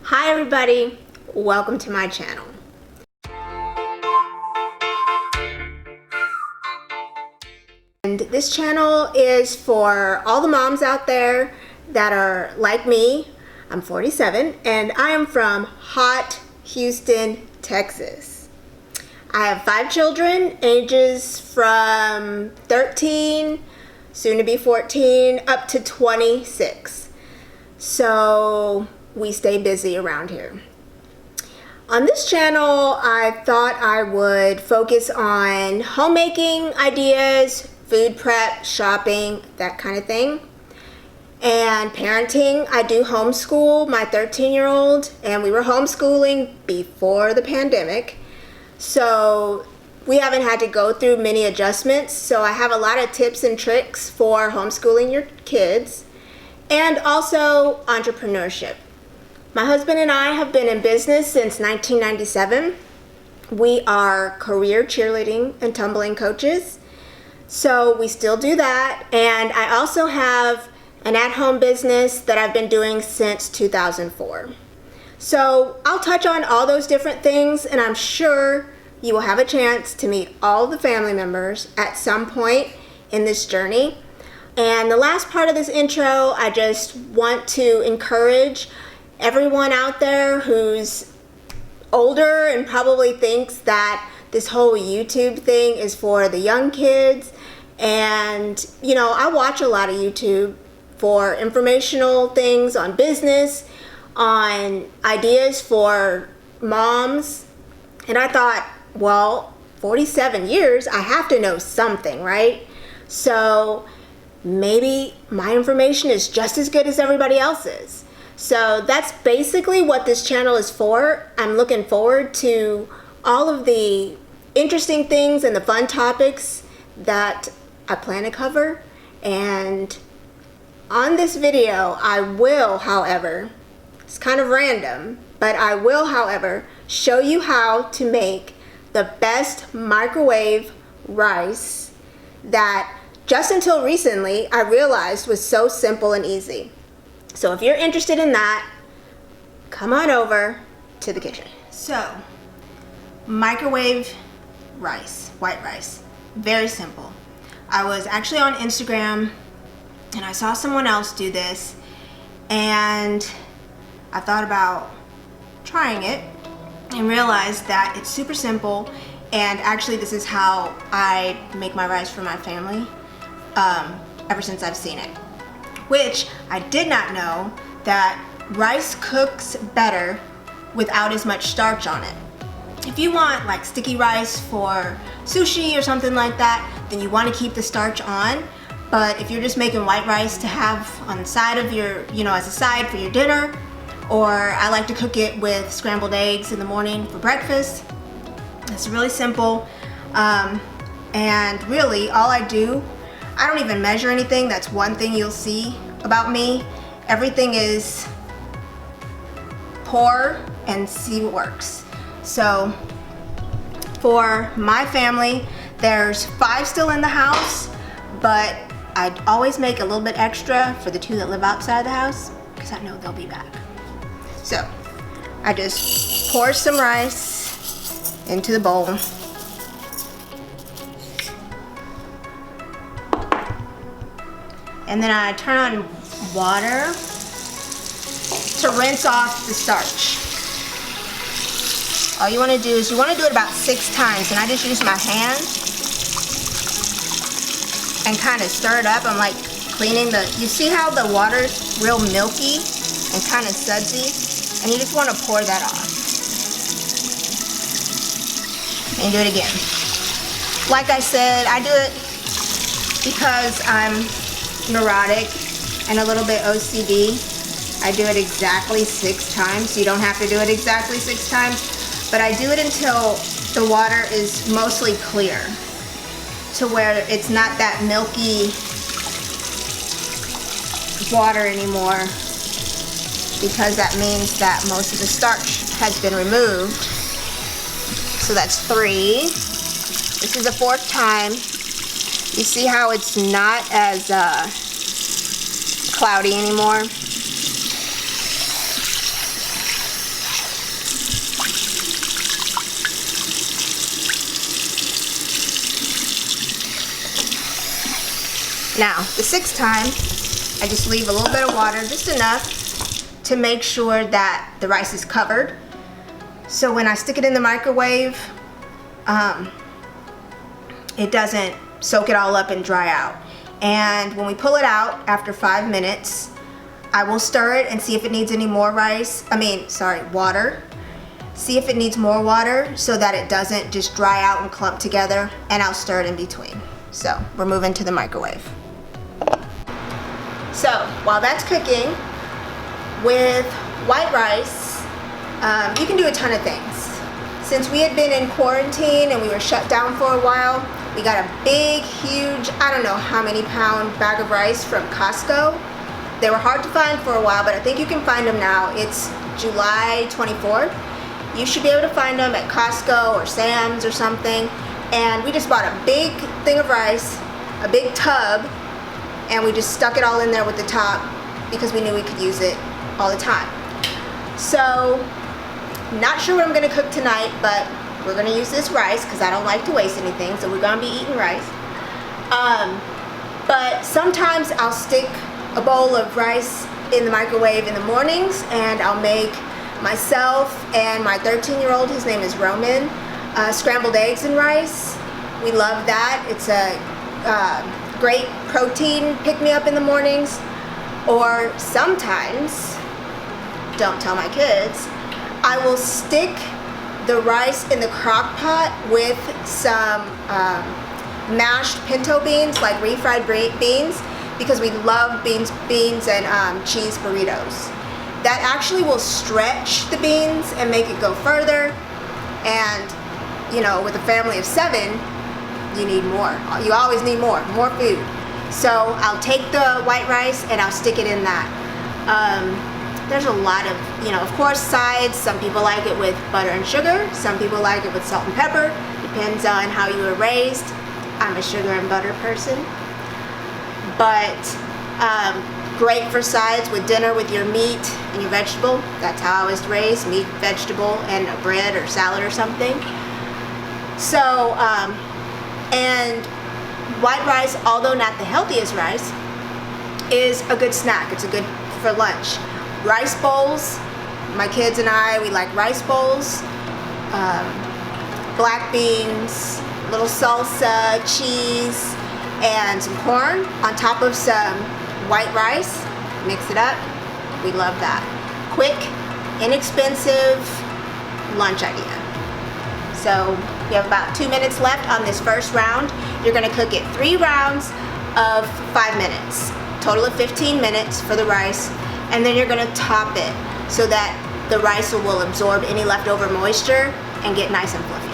Hi everybody, welcome to my channel. And this channel is for all the moms out there that are like me. I'm 47 and I am from hot Houston, Texas. I have 5 children, ages from 13, soon to be 14, up to 26. So we stay busy around here. On this channel, I thought I would focus on homemaking ideas, food prep, shopping, that kind of thing. And parenting. I do homeschool my 13-year-old, and we were homeschooling before the pandemic. So we haven't had to go through many adjustments. So I have a lot of tips and tricks for homeschooling your kids, and also entrepreneurship. My husband and I have been in business since 1997. We are career cheerleading and tumbling coaches. So we still do that. And I also have an at-home business that I've been doing since 2004. So I'll touch on all those different things, and I'm sure you will have a chance to meet all the family members at some point in this journey. And the last part of this intro, I just want to encourage everyone out there who's older and probably thinks that this whole YouTube thing is for the young kids. And, you know, I watch a lot of YouTube for informational things on business, on ideas for moms. And I thought, well, 47 years, I have to know something, right? So maybe my information is just as good as everybody else's. So that's basically what this channel is for. I'm looking forward to all of the interesting things and the fun topics that I plan to cover. And on this video, I will, however, it's kind of random, but I will, however, show you how to make the best microwave rice that just until recently I realized was so simple and easy. So if you're interested in that, come on over to the kitchen. So, microwave rice, white rice, very simple. I was actually on Instagram and I saw someone else do this, and I thought about trying it and realized that it's super simple. And actually this is how I make my rice for my family ever since I've seen it. Which I did not know that rice cooks better without as much starch on it. If you want like sticky rice for sushi or something like that, then you want to keep the starch on. But if you're just making white rice to have on the side of your, as a side for your dinner, or I like to cook it with scrambled eggs in the morning for breakfast. It's really simple. And really all I do, I don't even measure anything. That's one thing you'll see about me. Everything is pour and see what works. So for my family, there's 5 still in the house, but I always make a little bit extra for the 2 that live outside the house because I know they'll be back. So I just pour some rice into the bowl. And then I turn on water to rinse off the starch. All you want to do is you want to do it about 6 times, and I just use my hand and kind of stir it up. I'm like cleaning you see how the water's real milky and kind of sudsy, and you just want to pour that off. And do it again. Like I said, I do it because I'm neurotic and a little bit OCD. I do it exactly 6 times. You don't have to do it exactly 6 times, but I do it until the water is mostly clear, to where it's not that milky water anymore, because that means that most of the starch has been removed. So that's 3. This is the 4th time. You see how it's not as cloudy anymore? Now, the 6th time, I just leave a little bit of water, just enough to make sure that the rice is covered. So when I stick it in the microwave, it doesn't soak it all up and dry out. And when we pull it out after 5 minutes, I will stir it and see if it needs any more water. See if it needs more water so that it doesn't just dry out and clump together, and I'll stir it in between. So we're moving to the microwave. So while that's cooking, with white rice, you can do a ton of things. Since we had been in quarantine and we were shut down for a while, we got a big, huge, I don't know how many pound bag of rice from Costco. They were hard to find for a while, but I think you can find them now. It's July 24th. You should be able to find them at Costco or Sam's or something. And we just bought a big thing of rice, a big tub, and we just stuck it all in there with the top because we knew we could use it all the time. So, not sure what I'm gonna cook tonight, but we're gonna use this rice because I don't like to waste anything, so we're gonna be eating rice. But sometimes I'll stick a bowl of rice in the microwave in the mornings, and I'll make myself and my 13-year-old, his name is Roman, scrambled eggs and rice. We love that. It's a great protein pick-me-up in the mornings. Or sometimes, don't tell my kids, I will stick the rice in the crock pot with some mashed pinto beans, like refried beans, because we love beans and cheese burritos. That actually will stretch the beans and make it go further. And, you know, with a family of 7, you need more. You always need more food. So I'll take the white rice and I'll stick it in that. There's a lot of, you know, of course, sides. Some people like it with butter and sugar. Some people like it with salt and pepper. Depends on how you were raised. I'm a sugar and butter person. But great for sides with dinner with your meat and your vegetable. That's how I was raised, meat, vegetable, and a bread or salad or something. So, and white rice, although not the healthiest rice, is a good snack. It's a good for lunch. Rice bowls, my kids and I, we like rice bowls, black beans, little salsa, cheese, and some corn on top of some white rice. Mix it up. We love that. Quick, inexpensive lunch idea. So we have about 2 minutes left on this first round. You're gonna cook it 3 rounds of 5 minutes. Total of 15 minutes for the rice. And then you're gonna top it so that the rice will absorb any leftover moisture and get nice and fluffy.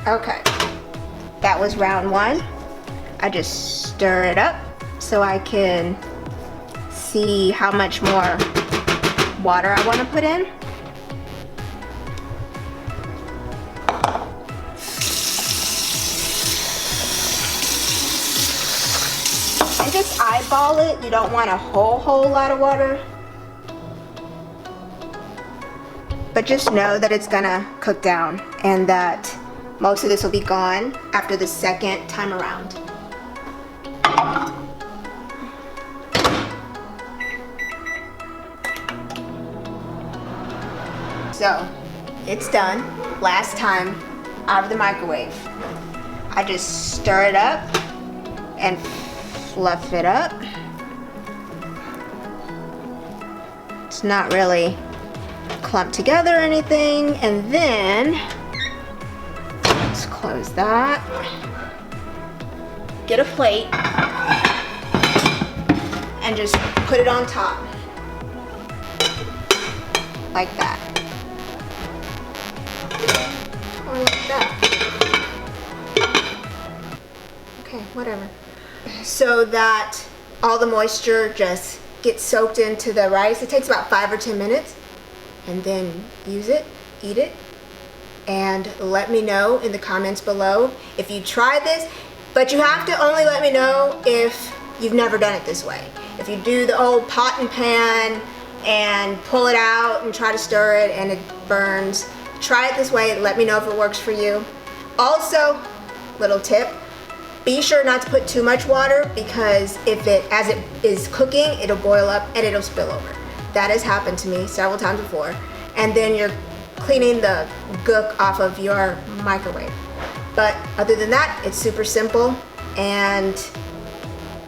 Okay, that was round 1. I just stir it up so I can see how much more water I want to put in. And just eyeball it. You don't want a whole lot of water. But just know that it's gonna cook down and that most of this will be gone after the second time around. So, it's done. Last time out of the microwave. I just stir it up and fluff it up. It's not really clumped together or anything. And then, let's close that. Get a plate and just put it on top. Like that. Or like that. Okay, whatever. So that all the moisture just gets soaked into the rice. It takes about 5 or 10 minutes. And then use it, eat it, and let me know in the comments below if you try this. But you have to only let me know if you've never done it this way. If you do the old pot and pan and pull it out and try to stir it and it burns, Try it this way, let me know if it works for you. Also, little tip, be sure not to put too much water because as it is cooking, it'll boil up and it'll spill over. That has happened to me several times before. And then you're cleaning the gook off of your microwave. But other than that, it's super simple and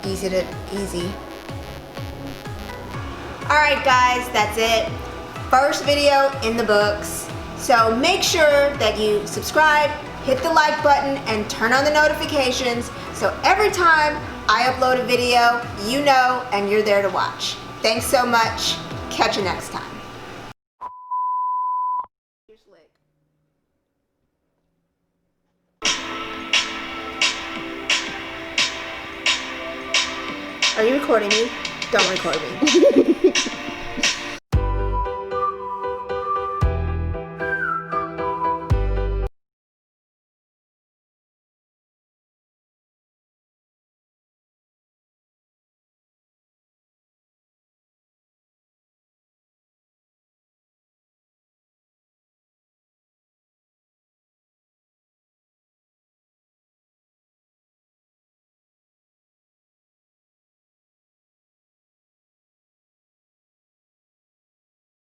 easy. Alright guys, that's it. First video in the books. So make sure that you subscribe, hit the like button, and turn on the notifications so every time I upload a video, you know and you're there to watch. Thanks so much. Catch you next time. Are you recording me? Don't record me.